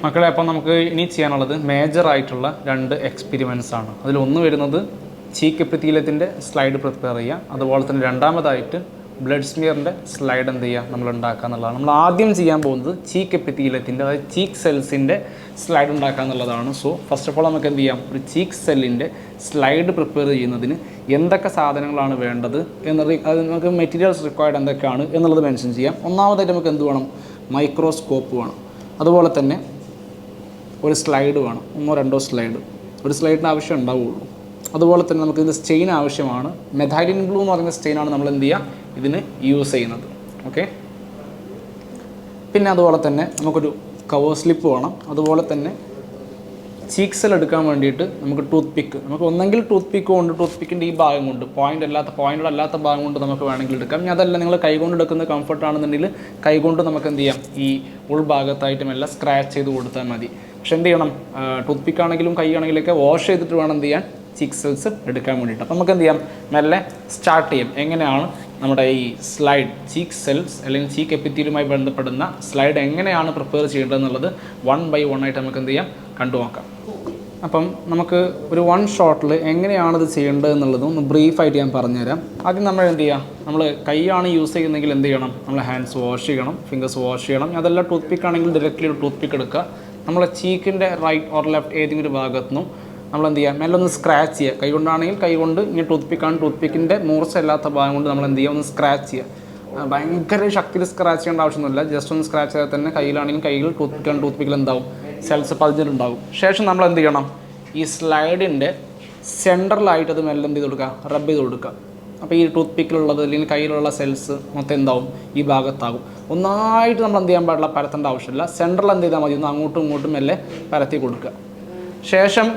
മക്കളെ, അപ്പോൾ നമുക്ക് ഇനി ചെയ്യാനുള്ളത് മേജറായിട്ടുള്ള 2 എക്സ്പെരിമെൻറ്റ്സ് ആണ്. അതിലൊന്ന് വരുന്നത് ചീക്ക് എപ്പിത്തീലിയത്തിൻ്റെ സ്ലൈഡ് പ്രിപ്പയർ ചെയ്യുക. അതുപോലെ തന്നെ രണ്ടാമതായിട്ട് ബ്ലഡ് സ്മിയറിൻ്റെ സ്ലൈഡ് എന്ത് ചെയ്യുക, നമ്മൾ ഉണ്ടാക്കുക എന്നുള്ളതാണ്. നമ്മൾ ആദ്യം ചെയ്യാൻ പോകുന്നത് ചീക്ക് എപ്പിത്തീലിയത്തിൻ്റെ, അതായത് ചീക്ക് സെൽസിൻ്റെ സ്ലൈഡ് ഉണ്ടാക്കുക എന്നുള്ളതാണ്. സോ ഫസ്റ്റ് ഓഫ് ഓൾ നമുക്ക് എന്ത് ചെയ്യാം, ഒരു ചീക്ക് സെല്ലിൻ്റെ സ്ലൈഡ് പ്രിപ്പയർ ചെയ്യുന്നതിന് എന്തൊക്കെ സാധനങ്ങളാണ് വേണ്ടത് എന്നത്, അത് നമുക്ക് മെറ്റീരിയൽസ് റിക്വയർഡ് എന്തൊക്കെയാണ് എന്നുള്ളത് മെൻഷൻ ചെയ്യാം. ഒന്നാമതായിട്ട് നമുക്ക് എന്ത് വേണം, മൈക്രോസ്കോപ്പ് വേണം. അതുപോലെ തന്നെ ഒരു സ്ലൈഡ് വേണം, 1-2 സ്ലൈഡ്. ഒരു സ്ലൈഡിന് ആവശ്യം ഉണ്ടാവുള്ളൂ. അതുപോലെ തന്നെ നമുക്ക് ഇതിന് സ്റ്റെയിൻ ആവശ്യമാണ്. മെഥൈലിൻ ബ്ലൂ എന്ന് പറയുന്ന സ്റ്റെയിനാണ് നമ്മൾ എന്ത് ചെയ്യുക, ഇതിന് യൂസ് ചെയ്യുന്നത്. ഓക്കെ. പിന്നെ അതുപോലെ തന്നെ നമുക്കൊരു കവർ സ്ലിപ്പ് വേണം. അതുപോലെ തന്നെ ചീക്ക് സെൽ എടുക്കാൻ വേണ്ടിയിട്ട് നമുക്ക് ടൂത്ത് പിക്ക്, നമുക്ക് ഒന്നെങ്കിൽ ടൂത്ത് പിക്ക് കൊണ്ട്, ടൂത്ത് പിക്കിൻ്റെ ഈ ഭാഗം കൊണ്ട്, പോയിൻ്റല്ലാത്ത ഭാഗം കൊണ്ട് നമുക്ക് വേണമെങ്കിൽ എടുക്കാം. ഞാൻ അതല്ല, നിങ്ങൾ കൈകൊണ്ട് എടുക്കുന്നത് കംഫർട്ടാണെന്നുണ്ടെങ്കിൽ കൈകൊണ്ട് നമുക്ക് എന്ത് ചെയ്യാം, ഈ ഉൾഭാഗത്തായിട്ടും എല്ലാം സ്ക്രാച്ച് ചെയ്ത് കൊടുത്താൽ മതി. പക്ഷെ എന്ത് ചെയ്യണം, ടൂത്ത് പിക്ക് ആണെങ്കിലും കൈ ആണെങ്കിലൊക്കെ വാഷ് ചെയ്തിട്ട് വേണം എന്ത് ചെയ്യാൻ, ചീക്ക് സെൽസ് എടുക്കാൻ വേണ്ടിയിട്ട്. അപ്പോൾ നമുക്ക് എന്ത് ചെയ്യാം, മെല്ലെ സ്റ്റാർട്ട് ചെയ്യാം. എങ്ങനെയാണ് നമ്മുടെ ഈ സ്ലൈഡ് ചീക്ക് സെൽസ് അല്ലെങ്കിൽ ചീക്ക് എപ്പിത്തീലിയവുമായി ബന്ധപ്പെടുന്ന സ്ലൈഡ് എങ്ങനെയാണ് പ്രിപ്പയർ ചെയ്യേണ്ടതെന്നുള്ളത് 1 by 1 ആയിട്ട് നമുക്ക് എന്ത് ചെയ്യാം, കണ്ടു നോക്കാം. അപ്പം നമുക്ക് ഒരു 1 ഷോട്ടിൽ എങ്ങനെയാണിത് ചെയ്യേണ്ടത് എന്നുള്ളതും ഒന്ന് ബ്രീഫായിട്ട് ഞാൻ പറഞ്ഞുതരാം. ആദ്യം നമ്മൾ എന്ത് ചെയ്യുക, നമ്മൾ കൈയാണ് യൂസ് ചെയ്യുന്നതെങ്കിൽ എന്ത് ചെയ്യണം, നമ്മൾ ഹാൻഡ്സ് വാഷ് ചെയ്യണം, ഫിംഗേഴ്സ് വാഷ് ചെയ്യണം. അതെല്ലാം ടൂത്ത് പിക്ക് ആണെങ്കിൽ ഡയറക്റ്റ്ലി ഒരു ടൂത്ത് പിക്ക് എടുക്കുക. നമ്മളെ ചീക്കിൻ്റെ റൈറ്റ് ഓർ ലെഫ്റ്റ് ഏതെങ്കിലും ഒരു ഭാഗത്തു നിന്നും നമ്മൾ എന്ത് ചെയ്യുക, മെല്ലെ ഒന്ന് സ്ക്രാച്ച് ചെയ്യുക. കൈ കൊണ്ടാണെങ്കിൽ കൈ കൊണ്ട്, ഇനി ടൂത്ത് പിക്കാണ്, ടൂത്ത് പിക്കിൻ്റെ മൂർച്ചയില്ലാത്ത ഭാഗം കൊണ്ട് നമ്മൾ എന്ത് ചെയ്യുക, ഒന്ന് സ്ക്രാച്ച് ചെയ്യുക. ഭയങ്കര ശക്തിയിൽ സ്ക്രാച്ച് ചെയ്യേണ്ട ആവശ്യമൊന്നുമില്ല. ജസ്റ്റ് ഒന്ന് സ്ക്രാച്ച് ചെയ്താൽ തന്നെ കയ്യിലാണെങ്കിൽ കയ്യിൽ, ടൂത്ത് പിക്കാണ് ടൂത്ത് പിക്കിൽ എന്താവും, സെൽസ് പതിഞ്ഞിട്ടുണ്ടാകും. ശേഷം നമ്മൾ എന്ത് ചെയ്യണം, ഈ സ്ലൈഡിൻ്റെ സെൻറ്ററിലായിട്ട് അത് മെല്ലെ എന്ത് ചെയ്ത് കൊടുക്കുക, റബ്ബ് ചെയ്ത് കൊടുക്കുക. അപ്പോൾ ഈ ടൂത്ത് പിക്കിലുള്ളത് അല്ലെങ്കിൽ കയ്യിലുള്ള സെൽസ് മൊത്തം എന്താവും, ഈ ഭാഗത്താകും. ഒന്നായിട്ട് നമ്മൾ എന്ത് ചെയ്യാൻ പാടില്ല, പരത്തേണ്ട ആവശ്യമില്ല. സെൻറ്ററിൽ എന്ത് ചെയ്താൽ മതി, ഒന്ന് അങ്ങോട്ടും ഇങ്ങോട്ടും മെല്ലെ പരത്തി കൊടുക്കുക. ശേഷം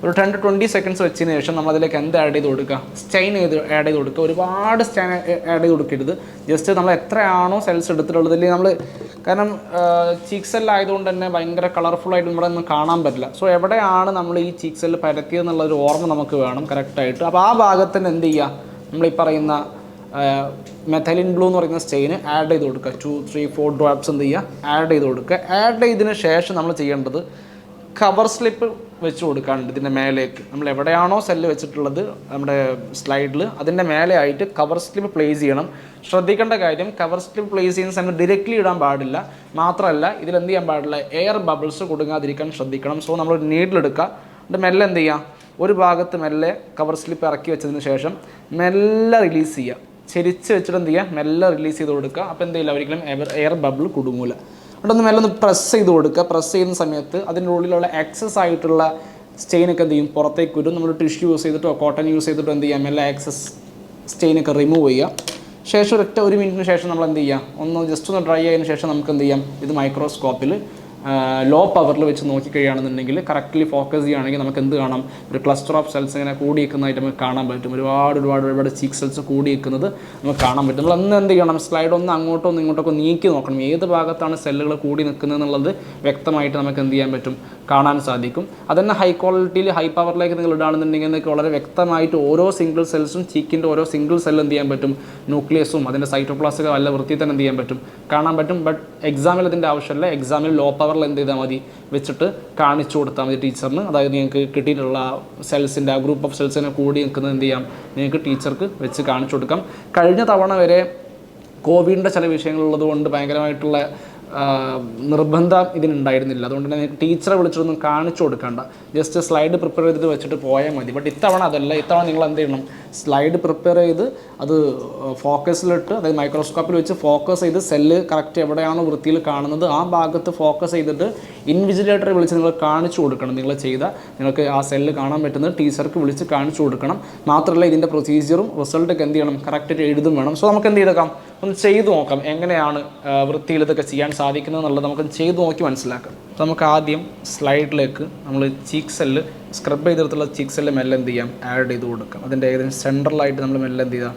ഒരു 10 to 20 seconds വെച്ചതിന് ശേഷം നമ്മൾ അതിലേക്ക് എന്ത് ആഡ് ചെയ്ത് കൊടുക്കുക, സ്റ്റെയിൻ ആഡ് ചെയ്ത് കൊടുക്കുക. ഒരുപാട് സ്റ്റെയിൻ ആഡ് ചെയ്ത് കൊടുക്കരുത്. ജസ്റ്റ് നമ്മൾ എത്രയാണോ സെൽസ് എടുത്തിട്ടുള്ളത്, അല്ലെങ്കിൽ നമ്മൾ, കാരണം ചീക്ക് സെല്ലായതുകൊണ്ട് തന്നെ ഭയങ്കര കളർഫുള്ളായിട്ട് ഇവിടെ ഒന്നും കാണാൻ പറ്റില്ല. സോ എവിടെയാണ് നമ്മൾ ഈ ചീക്ക് സെല്ല് പരത്തിയെന്നുള്ളൊരു ഓർമ്മ നമുക്ക് വേണം കറക്റ്റായിട്ട്. അപ്പോൾ ആ ഭാഗത്തിന് എന്ത് ചെയ്യുക, നമ്മൾ ഈ പറയുന്ന മെഥൈലിൻ ബ്ലൂ എന്ന് പറയുന്ന സ്റ്റെയിന് ആഡ് ചെയ്ത് കൊടുക്കുക. 2-3-4 ഡ്രോപ്സ് എന്ത് ചെയ്യുക, ആഡ് ചെയ്ത് കൊടുക്കുക. ആഡ് ചെയ്തതിന് ശേഷം നമ്മൾ ചെയ്യേണ്ടത് കവർ സ്ലിപ്പ് വെച്ച് കൊടുക്കാനുണ്ട് ഇതിൻ്റെ മേലേക്ക്. നമ്മൾ എവിടെയാണോ സെല്ല് വെച്ചിട്ടുള്ളത് നമ്മുടെ സ്ലൈഡിൽ, അതിൻ്റെ മേലെ ആയിട്ട് കവർ സ്ലിപ്പ് പ്ലേസ് ചെയ്യണം. ശ്രദ്ധിക്കേണ്ട കാര്യം, കവർ സ്ലിപ്പ് പ്ലേസ് ചെയ്യുന്ന സമയത്ത് ഡയറക്റ്റ്ലി ഇടാൻ പാടില്ല. മാത്രമല്ല ഇതിൽ എന്ത് ചെയ്യാൻ പാടില്ല, എയർ ബബിൾസ് കൊടുക്കാതിരിക്കാൻ ശ്രദ്ധിക്കണം. സോ നമ്മൾ നീഡിലെടുക്കുക, എന്നിട്ട് മെല്ലെ എന്ത് ചെയ്യുക, ഒരു ഭാഗത്ത് മെല്ലെ കവർ സ്ലിപ്പ് ഇറക്കി വെച്ചതിന് ശേഷം മെല്ലെ റിലീസ് ചെയ്യുക. ചെരിച്ച് വെച്ചിട്ട് എന്ത് ചെയ്യുക, മെല്ലെ റിലീസ് ചെയ്ത് കൊടുക്കുക. അപ്പോൾ എന്ത് ചെയ്യില്ല, ഒരിക്കലും എയർ ബബിൾ കുടുങ്ങൂല. എന്നിട്ടൊന്ന് മെല്ലെ ഒന്ന് പ്രസ് ചെയ്ത് കൊടുക്കുക. പ്രസ് ചെയ്യുന്ന സമയത്ത് അതിൻ്റെ ഉള്ളിലുള്ള എക്സസ് ആയിട്ടുള്ള സ്റ്റെയിനൊക്കെ എന്ത് ചെയ്യും, പുറത്തേക്ക് വരും. നമ്മൾ ടിഷ്യൂ യൂസ് ചെയ്തിട്ടോ കോട്ടൺ യൂസ് ചെയ്തിട്ടോ എന്ത് ചെയ്യാം, മെല്ലെ എക്സസ് സ്റ്റെയിനൊക്കെ റിമൂവ് ചെയ്യുക. ശേഷം 1 മിനിറ്റിന് ശേഷം നമ്മൾ എന്ത് ചെയ്യുക, ജസ്റ്റ് ഒന്ന് ഡ്രൈ ആയതിനു ശേഷം നമുക്ക് എന്ത് ചെയ്യാം, ഇത് മൈക്രോസ്കോപ്പിൽ ലോ പവറിൽ വെച്ച് നോക്കിക്കഴിയുകയാണെന്നുണ്ടെങ്കിൽ, കറക്റ്റ്ലി ഫോക്കസ് ചെയ്യുകയാണെങ്കിൽ നമുക്ക് എന്ത് കാണാം, ഒരു ക്ലസ്റ്റർ ഓഫ് സെൽസ് ഇങ്ങനെ കൂടിയിരിക്കുന്നതായിട്ട് നമുക്ക് കാണാൻ പറ്റും. ഒരുപാട് ചീക്ക് സെൽസ് കൂടിയിരിക്കുന്നത് നമുക്ക് കാണാൻ പറ്റും. നമ്മൾ അന്ന് എന്ത് ചെയ്യണം, സ്ലൈഡ് ഒന്ന് അങ്ങോട്ടോ ഒന്ന് ഇങ്ങോട്ടൊക്കെ നീക്കി നോക്കണം. ഏത് ഭാഗത്താണ് സെല്ലുകൾ കൂടി നിൽക്കുന്നത് എന്നുള്ളത് വ്യക്തമായിട്ട് നമുക്ക് എന്ത് ചെയ്യാൻ പറ്റും, കാണാൻ സാധിക്കും. അതന്നെ ഹൈ ക്വാളിറ്റിയിൽ ഹൈ പവറിലേക്ക് നിങ്ങൾ ഇടുകയാണെന്നുണ്ടെങ്കിൽ നിങ്ങൾക്ക് വളരെ വ്യക്തമായിട്ട് ഓരോ സിംഗിൾ സെൽസും, ചീക്കിൻ്റെ ഓരോ സിംഗിൾ സെല്ലും എന്ത് ചെയ്യാൻ പറ്റും, ന്യൂക്ലിയസും അതിൻ്റെ സൈറ്റോപ്ലാസൊക്കെ നല്ല വൃത്തിയിൽ തന്നെ എന്ത് ചെയ്യാൻ പറ്റും, കാണാൻ പറ്റും. ബട്ട് എക്സാമിൽ അതിൻ്റെ ആവശ്യമില്ല. എക്സാമിൽ ലോ പവറിൽ എന്ത് ചെയ്താൽ മതി, വെച്ചിട്ട് കാണിച്ചു കൊടുത്താൽ മതി ടീച്ചറിന്. അതായത് നിങ്ങൾക്ക് കിട്ടിയിട്ടുള്ള സെൽസിൻ്റെ ആ ഗ്രൂപ്പ് ഓഫ് സെൽസിനെ കൂടി നിൽക്കുന്നത് എന്ത് ചെയ്യാം, നിങ്ങൾക്ക് ടീച്ചർക്ക് വെച്ച് കാണിച്ചു കൊടുക്കാം. കഴിഞ്ഞ തവണ വരെ കോവിഡിൻ്റെ ചില വിഷയങ്ങളുള്ളത് കൊണ്ട് ഭയങ്കരമായിട്ടുള്ള നിർബന്ധം ഇതിനുണ്ടായിരുന്നില്ല. അതുകൊണ്ട് തന്നെ ടീച്ചറെ വിളിച്ചിട്ടൊന്നും കാണിച്ചു കൊടുക്കണ്ട, ജസ്റ്റ് സ്ലൈഡ് പ്രിപ്പയർ ചെയ്തിട്ട് വെച്ചിട്ട് പോയാൽ മതി. ബട്ട് ഇത്തവണ അതല്ല. ഇത്തവണ നിങ്ങൾ എന്ത് ചെയ്യണം, സ്ലൈഡ് പ്രിപ്പയർ ചെയ്ത് അത് ഫോക്കസിലിട്ട്, അതായത് മൈക്രോസ്കോപ്പിൽ വെച്ച് ഫോക്കസ് ചെയ്ത് സെല്ല് കറക്റ്റ് എവിടെയാണോ വൃത്തിയിൽ കാണുന്നത് ആ ഭാഗത്ത് ഫോക്കസ് ചെയ്തിട്ട് ഇൻവിജിലേറ്ററെ വിളിച്ച് നിങ്ങൾ കാണിച്ചു കൊടുക്കണം. നിങ്ങൾക്ക് ആ സെല്ല് കാണാൻ പറ്റുന്നത് ടീച്ചർക്ക് വിളിച്ച് കാണിച്ചു കൊടുക്കണം. മാത്രമല്ല ഇതിൻ്റെ പ്രൊസീജിയറും റിസൾട്ടൊക്കെ എന്ത് ചെയ്യണം, കറക്റ്റായിട്ട് എഴുതും വേണം. സോ നമുക്ക് എന്ത് ചെയ്തേക്കാം, ഒന്ന് ചെയ്തു നോക്കാം എങ്ങനെയാണ് വൃത്തിയിൽ ഇതൊക്കെ ചെയ്യാൻ സാധിക്കുന്നത് എന്നുള്ളത് നമുക്ക് ചെയ്തു നോക്കി മനസ്സിലാക്കാം. നമുക്ക് ആദ്യം സ്ലൈഡിലേക്ക് നമ്മൾ ചീക്ക് സെല്ല്, സ്ക്രബ് ചെയ്തെടുത്തുള്ള ചീക്ക് സെല്ല് മെല്ലെ എന്ത് ചെയ്യാം, ആഡ് ചെയ്ത് കൊടുക്കാം. അതിൻ്റെ ഏകദേശം സെൻട്രലായിട്ട് നമ്മൾ മെല്ലെ എന്ത് ചെയ്യുക,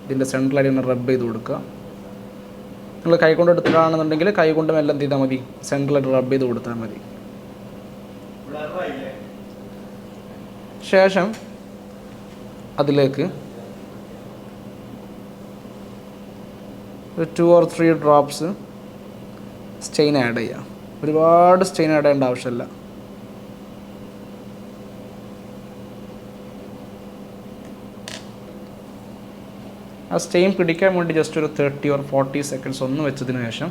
ഇതിൻ്റെ സെൻട്രലായിട്ട് ഒന്ന് റബ്ബ് ചെയ്ത് കൊടുക്കുക. നിങ്ങൾ കൈ കൊണ്ട് എടുത്തിട്ടാണെന്നുണ്ടെങ്കിൽ കൈ കൊണ്ട് മെല്ലെ എന്ത് ചെയ്താൽ മതി, സെൻട്രലായിട്ട് റബ്ബ് ചെയ്ത് കൊടുത്താൽ മതി. ശേഷം അതിലേക്ക് 2 or 3 ഡ്രോപ്സ് സ്റ്റെയിൻ ആഡ് ചെയ്യാം. ഒരുപാട് സ്റ്റെയിൻ ആഡ് ചെയ്യേണ്ട ആവശ്യമില്ല. ആ സ്റ്റെയിൻ പിടിക്കാൻ വേണ്ടി ജസ്റ്റ് ഒരു 30 or 40 സെക്കൻഡ്സ് ഒന്ന് വെച്ചതിന് ശേഷം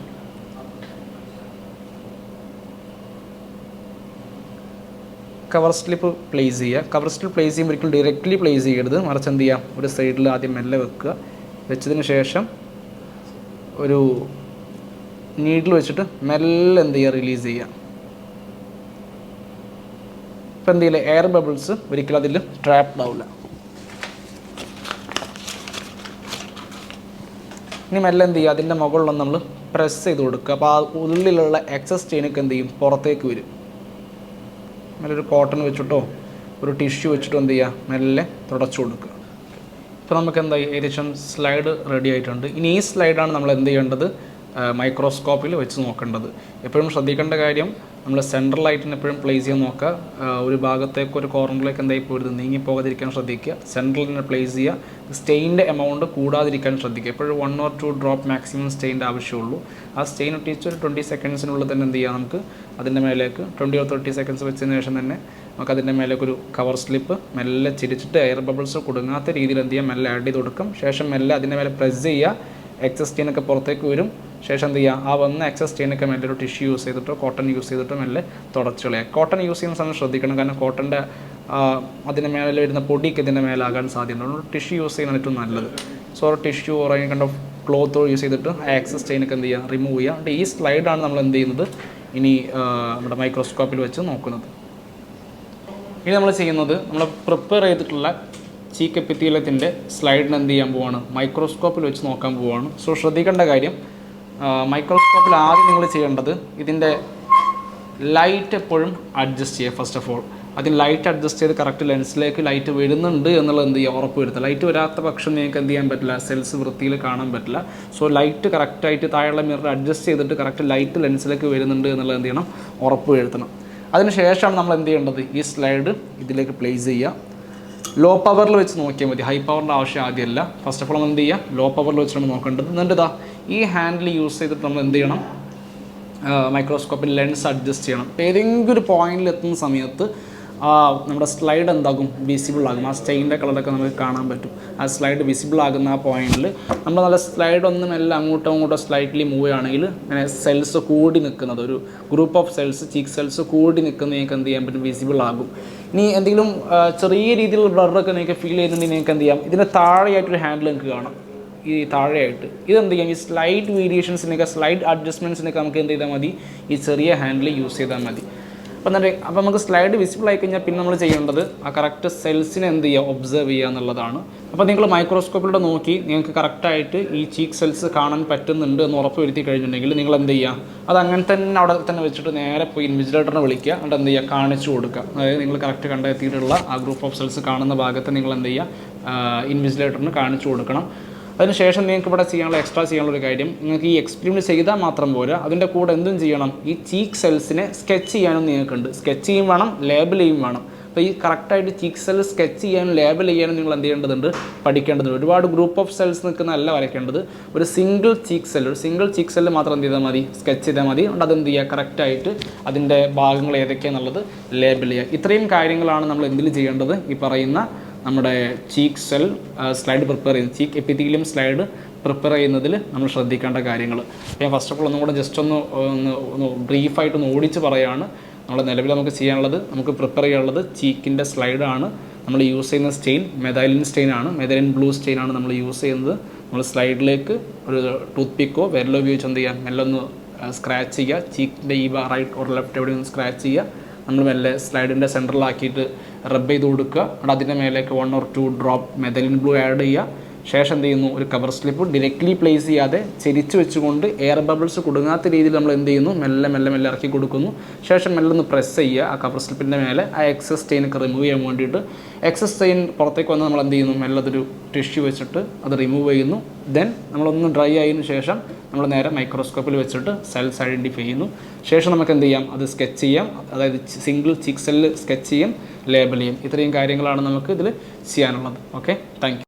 കവർ സ്ലിപ്പ് പ്ലേസ് ചെയ്യുക. കവർ സ്ലിപ്പ് പ്ലേസ് ചെയ്യുമ്പോൾ ഒരിക്കലും ഡയറക്റ്റ്ലി പ്ലേസ് ചെയ്യരുത്, മറിച്ച് എന്ത് ചെയ്യുക, ഒരു സൈഡിൽ ആദ്യം മെല്ലെ വെക്കുക. വെച്ചതിന് ശേഷം ഒരു നീഡിൽ വെച്ചിട്ട് മെല്ലെ എന്ത് ചെയ്യുക, റിലീസ് ചെയ്യുക. ഇപ്പം എന്ത് ചെയ്യില്ല, എയർ ബബിൾസ് ഒരിക്കലും അതിൽ ട്രാപ്ഡ് ആവില്ല. ഇനി മെല്ലെ എന്ത് ചെയ്യുക, അതിൻ്റെ മുകളിലൊന്ന് നമ്മൾ പ്രസ് ചെയ്ത് കൊടുക്കുക. അപ്പോൾ ആ ഉള്ളിലുള്ള എക്സസ് സ്റ്റെയിനൊക്കെ എന്ത് ചെയ്യും, പുറത്തേക്ക് വരും. മെല്ലെ ഒരു കോട്ടൺ വെച്ചിട്ടോ ഒരു ടിഷ്യൂ വെച്ചിട്ടോ എന്ത് ചെയ്യുക, മെല്ലെ തുടച്ചു കൊടുക്കുക. ഇപ്പോൾ നമുക്ക് എന്തായി, ഏകദേശം സ്ലൈഡ് റെഡി ആയിട്ടുണ്ട്. ഇനി ഈ സ്ലൈഡാണ് നമ്മൾ എന്ത് ചെയ്യേണ്ടത്, മൈക്രോസ്കോപ്പിൽ വെച്ച് നോക്കേണ്ടത്. എപ്പോഴും ശ്രദ്ധിക്കേണ്ട കാര്യം, നമ്മൾ സെൻട്രലായിട്ട് എപ്പോഴും പ്ലേസ് ചെയ്യാൻ നോക്കുക. ഒരു ഭാഗത്തേക്ക് ഒരു കോർണറിലേക്ക് എന്തായി പോരുത്, നീങ്ങിപ്പോകാതിരിക്കാൻ ശ്രദ്ധിക്കുക. സെൻട്രലിൽ തന്നെ പ്ലേസ് ചെയ്യുക. സ്റ്റെയിൻ്റെ എമൗണ്ട് കൂടാതിരിക്കാൻ ശ്രദ്ധിക്കുക. എപ്പോഴും 1 or 2 ഡ്രോപ്പ് മാക്സിമം സ്റ്റെയിൻ്റെ ആവശ്യമുള്ളൂ. ആ സ്റ്റെയിൻ ഒട്ടിച്ച് ഒരു 20 സെക്കൻഡ്സിനുള്ളിൽ തന്നെ എന്ത് ചെയ്യുക, നമുക്ക് അതിൻ്റെ മേലേക്ക് 20 or 30 സെക്കൻഡ്സ് വെച്ചതിന് ശേഷം തന്നെ നമുക്ക് അതിൻ്റെ മേലേക്ക് ഒരു കവർ സ്ലിപ്പ് മെല്ലെ ചിരിച്ചിട്ട് എയർ ബബിൾസ് കൊടുങ്ങാത്ത രീതിയിൽ എന്ത് ചെയ്യുക, മെല്ലെ ആഡ് ചെയ്ത് കൊടുക്കും. ശേഷം മെല്ലെ അതിൻ്റെ മേലെ പ്രസ് ചെയ്യുക. എക്സസ് സ്റ്റെയിനൊക്കെ പുറത്തേക്ക് വരും. ശേഷം എന്ത് ചെയ്യുക, ആ വന്ന എക്സസ് സ്റ്റെയിനൊക്കെ മെല്ലെ ഒരു ടിഷ്യൂ യൂസ് ചെയ്തിട്ടോ കോട്ടൺ യൂസ് ചെയ്തിട്ടോ മെല്ലെ തുടച്ച് കളയുക. കോട്ടൺ യൂസ് ചെയ്യുന്ന സമയം ശ്രദ്ധിക്കണം, കാരണം കോട്ടൻ്റെ അതിൻ്റെ മേലെ വരുന്ന പൊടിയൊക്കെ ഇതിൻ്റെ മേലാകാൻ സാധ്യതയുണ്ട്. ടിഷ്യൂ യൂസ് ചെയ്യുന്നതാണ് ഏറ്റവും നല്ലത്. സോ ടിഷ്യൂ ഓർ അതിന് കണ്ട ക്ലോത്ത് യൂസ് ചെയ്തിട്ട് ആ എക്സസ് സ്റ്റെയിനൊക്കെ എന്ത് ചെയ്യുക, റിമൂവ് ചെയ്യുക. എന്നിട്ട് ഈ സ്ലൈഡാണ് നമ്മൾ എന്ത് ചെയ്യുന്നത്, ഇനി നമ്മുടെ മൈക്രോസ്കോപ്പിൽ വെച്ച് നോക്കുന്നത്. ഇനി നമ്മൾ ചെയ്യുന്നത്, നമ്മൾ പ്രിപ്പയർ ചെയ്തിട്ടുള്ള ചീക്ക് എപ്പിത്തീലിയത്തിൻ്റെ സ്ലൈഡിന് എന്ത് ചെയ്യാൻ പോവാണ്, മൈക്രോസ്കോപ്പിൽ വെച്ച് നോക്കാൻ പോവാണ്. സോ ശ്രദ്ധിക്കേണ്ട കാര്യം, മൈക്രോസ്കോപ്പിൽ ആദ്യം നിങ്ങൾ ചെയ്യേണ്ടത് ഇതിൻ്റെ ലൈറ്റ് എപ്പോഴും അഡ്ജസ്റ്റ് ചെയ്യുക. ഫസ്റ്റ് ഓഫ് ഓൾ അതിന് ലൈറ്റ് അഡ്ജസ്റ്റ് ചെയ്ത് കറക്റ്റ് ലെൻസിലേക്ക് ലൈറ്റ് വരുന്നുണ്ട് എന്നുള്ളത് എന്ത് ചെയ്യുക, ഉറപ്പ് വരുത്തുക. ലൈറ്റ് വരാത്ത പക്ഷം നിങ്ങൾക്ക് എന്ത് ചെയ്യാൻ പറ്റില്ല, സെൽസ് വൃത്തിയിൽ കാണാൻ പറ്റില്ല. സോ ലൈറ്റ് കറക്റ്റായിട്ട് താഴെയുള്ള മിറർ അഡ്ജസ്റ്റ് ചെയ്തിട്ട് കറക്റ്റ് ലൈറ്റ് ലെൻസിലേക്ക് വരുന്നുണ്ട് എന്നുള്ളത് എന്ത് ചെയ്യണം, ഉറപ്പ് വരുത്തണം. അതിന് ശേഷമാണ് നമ്മൾ എന്ത് ചെയ്യേണ്ടത്, ഈ സ്ലൈഡ് ഇതിലേക്ക് പ്ലേസ് ചെയ്യുക. ലോ പവറിൽ വെച്ച് നോക്കിയാൽ മതി, ഹൈ പവറിൻ്റെ ആവശ്യം ആദ്യമല്ല. ഫസ്റ്റ് ഓഫ് ഓൾ നമ്മൾ എന്ത് ചെയ്യുക, ലോ പവറിൽ വെച്ചിട്ടാണ് നോക്കേണ്ടത്. എന്നിട്ട് ഇതാ ഈ ഹാൻഡിൽ യൂസ് ചെയ്തിട്ട് നമ്മൾ എന്ത് ചെയ്യണം, മൈക്രോസ്കോപ്പിൽ ലെൻസ് അഡ്ജസ്റ്റ് ചെയ്യണം. അപ്പോൾ ഏതെങ്കിലും ഒരു പോയിന്റിൽ എത്തുന്ന സമയത്ത് നമ്മുടെ സ്ലൈഡ് എന്താകും, വിസിബിൾ ആകും. ആ സ്റ്റെയിൻ്റെ കളറൊക്കെ നമുക്ക് കാണാൻ പറ്റും. ആ സ്ലൈഡ് വിസിബിൾ ആകുന്ന ആ പോയിന്റിൽ നമ്മൾ നല്ല സ്ലൈഡ് ഒന്നും എല്ലാം അങ്ങോട്ടോ അങ്ങോട്ടോ സ്ലൈറ്റ്ലി മൂവ് ചെയ്യുകയാണെങ്കിൽ അങ്ങനെ സെൽസ് കൂടി നിൽക്കുന്നത്, ഒരു group of cells, cheek cells കൂടി നിൽക്കുന്ന നിങ്ങൾക്ക് എന്ത് ചെയ്യാൻ പറ്റും, വിസിബിൾ ആകും. ഇനി എന്തെങ്കിലും ചെറിയ രീതിയിലുള്ള ബ്ലറൊക്കെ നിങ്ങൾക്ക് ഫീൽ ചെയ്യുന്നുണ്ടെങ്കിൽ നിങ്ങൾക്ക് എന്ത് ചെയ്യാം, ഇതിൻ്റെ താഴെയായിട്ടൊരു ഹാൻഡിൽ നിങ്ങൾക്ക് കാണാം, ഈ താഴെയായിട്ട്. ഇതെന്ത് ചെയ്യാം, ഈ സ്ലൈഡ് വേരിയേഷൻസിനൊക്കെ, സ്ലൈഡ് അഡ്ജസ്റ്റ്മെൻറ്റ്സിനൊക്കെ നമുക്ക് എന്ത് ചെയ്താൽ മതി, ഈ ചെറിയ ഹാൻഡിൽ യൂസ് ചെയ്താൽ മതി. അപ്പോൾ നമുക്ക് സ്ലൈഡ് വിസിബിൾ ആയി കഴിഞ്ഞാൽ പിന്നെ നമ്മൾ ചെയ്യേണ്ടത് ആ കറക്റ്റ് സെൽസിനെ എന്ത് ചെയ്യുക, ഒബ്സർവ് ചെയ്യുക എന്നുള്ളതാണ്. അപ്പോൾ നിങ്ങൾ മൈക്രോസ്കോപ്പിലൂടെ നോക്കി നിങ്ങൾക്ക് കറക്റ്റായിട്ട് ഈ ചീക്ക് സെൽസ് കാണാൻ പറ്റുന്നുണ്ട് എന്ന് ഉറപ്പ് വരുത്തി കഴിഞ്ഞിട്ടുണ്ടെങ്കിൽ നിങ്ങൾ എന്ത് ചെയ്യുക, അത് അങ്ങനെ തന്നെ അവിടെ തന്നെ വെച്ചിട്ട് നേരെ പോയി ഇൻവിജിലേറ്ററിനെ വിളിക്കുക. എന്നിട്ട് എന്ത് ചെയ്യുക, കാണിച്ചു കൊടുക്കുക. അതായത് നിങ്ങൾ കറക്റ്റ് കണ്ടെത്തിയിട്ടുള്ള ആ ഗ്രൂപ്പ് ഓഫ് സെൽസ് കാണുന്ന ഭാഗത്ത് നിങ്ങൾ എന്ത് ചെയ്യുക, ഇൻവിജിലേറ്ററിന് കാണിച്ചു കൊടുക്കണം. അതിനുശേഷം നിങ്ങൾക്ക് ഇവിടെ എക്സ്ട്രാ ചെയ്യാനുള്ള ഒരു കാര്യം, നിങ്ങൾക്ക് ഈ എക്സ്പെരിമെൻറ്റ് ചെയ്താൽ മാത്രം പോരാ, അതിൻ്റെ കൂടെ എന്തും ചെയ്യണം, ഈ ചീക്ക് സെൽസിനെ സ്കെച്ച് ചെയ്യാനും നിങ്ങൾക്കുണ്ട്. സ്കെച്ച് ചെയ്യും വേണം, ലേബൽ ചെയ്യും വേണം. അപ്പോൾ ഈ കറക്റ്റായിട്ട് ചീക്ക് സെൽ സ്കെച്ച് ചെയ്യാനും ലേബൽ ചെയ്യാനും നിങ്ങൾ എന്ത് ചെയ്യേണ്ടതുണ്ട്, പഠിക്കേണ്ടതുണ്ട്. ഒരുപാട് ഗ്രൂപ്പ് ഓഫ് സെൽസ് നിൽക്കുന്നതല്ല വരയ്ക്കേണ്ടത്, ഒരു സിംഗിൾ ചീക്ക് സെല്ല് മാത്രം എന്ത് ചെയ്താൽ മതി, സ്കെച്ച് ചെയ്താൽ മതി. അതുകൊണ്ട് അതെന്ത് ചെയ്യുക, കറക്റ്റായിട്ട് അതിൻ്റെ ഭാഗങ്ങൾ ഏതൊക്കെയാണെന്നുള്ളത് ലേബൽ ചെയ്യുക. ഇത്രയും കാര്യങ്ങളാണ് നമ്മൾ എന്തിൽ ചെയ്യേണ്ടത്, ഈ പറയുന്ന നമ്മുടെ ചീക്ക് സെൽ സ്ലൈഡ് പ്രിപ്പയർ ചെയ്യുന്നത്, ചീക്ക് എപ്പിത്തീലിയം സ്ലൈഡ് പ്രിപ്പയർ ചെയ്യുന്നതിൽ നമ്മൾ ശ്രദ്ധിക്കേണ്ട കാര്യങ്ങൾ. ഞാൻ ഫസ്റ്റ് ഓഫ് ഓൾ ഒന്നും കൂടെ ജസ്റ്റ് ഒന്ന് ബ്രീഫായിട്ടൊന്ന് ഓടിച്ച് പറയുകയാണ്. നമ്മൾ നിലവിൽ നമുക്ക് ചെയ്യാനുള്ളത്, നമുക്ക് പ്രിപ്പയർ ചെയ്യാനുള്ളത് ചീക്കിൻ്റെ സ്ലൈഡാണ്. നമ്മൾ യൂസ് ചെയ്യുന്ന സ്റ്റെയിൻ മെഥൈലിൻ സ്റ്റെയിനാണ്, മെഥൈലിൻ ബ്ലൂ സ്റ്റെയിനാണ് നമ്മൾ യൂസ് ചെയ്യുന്നത്. നമ്മൾ സ്ലൈഡിലേക്ക് ഒരു ടൂത്ത് പിക്കോ വിരലോ ഉപയോഗിച്ച് എന്ത് ചെയ്യാം, മെല്ലെ ഒന്ന് സ്ക്രാച്ച് ചെയ്യുക. ചീക്കിൻ്റെ ഈ റൈറ്റ് ഓർ ലെഫ്റ്റ് എവിടെ ഒന്ന് സ്ക്രാച്ച് ചെയ്യുക. നമ്മൾ മെല്ലെ സ്ലൈഡിൻ്റെ സെൻറ്ററിലാക്കിയിട്ട് റബ്ബ് ചെയ്ത് കൊടുക്കുക. അവിടെ അതിൻ്റെ മേലേക്ക് 1 or 2 ഡ്രോപ്പ് മെഥൈലിൻ ബ്ലൂ ആഡ് ചെയ്യുക. ശേഷം എന്ത് ചെയ്യുന്നു, ഒരു കവർ സ്ലിപ്പ് ഡയറക്റ്റ്ലി പ്ലേസ് ചെയ്യാതെ ചെരിച്ച് വെച്ചുകൊണ്ട് എയർ ബബിൾസ് കൊടുങ്ങാത്ത രീതിയിൽ നമ്മൾ എന്ത് ചെയ്യുന്നു, മെല്ലെ ഇറക്കി കൊടുക്കുന്നു. ശേഷം മെല്ലെ ഒന്ന് പ്രസ് ചെയ്യുക ആ കവർ സ്ലിപ്പിൻ്റെ മേലെ. ആ എക്സസ് സ്റ്റെയിനൊക്കെ റിമൂവ് ചെയ്യാൻ വേണ്ടിയിട്ട് എക്സസ് സ്റ്റെയിൻ പുറത്തേക്ക് വന്ന് നമ്മൾ എന്ത് ചെയ്യുന്നു, മെല്ലെ അതൊരു ടിഷ്യൂ വെച്ചിട്ട് അത് റിമൂവ് ചെയ്യുന്നു. ദെൻ നമ്മളൊന്ന് ഡ്രൈ ആയതിനു ശേഷം നമ്മൾ നേരെ മൈക്രോസ്കോപ്പിൽ വെച്ചിട്ട് സെൽസ് ഐഡൻറ്റിഫൈ ചെയ്യുന്നു. ശേഷം നമുക്ക് എന്ത് ചെയ്യാം, അത് സ്കെച്ച് ചെയ്യാം. അതായത് സിംഗിൾ ചീക്ക് സെല്ല് സ്കെച്ച് ചെയ്യും, ലേബൽ ചെയ്യും. ഇത്രയും കാര്യങ്ങളാണ് നമുക്ക് ഇതിൽ ചെയ്യാനുള്ളത്. Okay, thank you.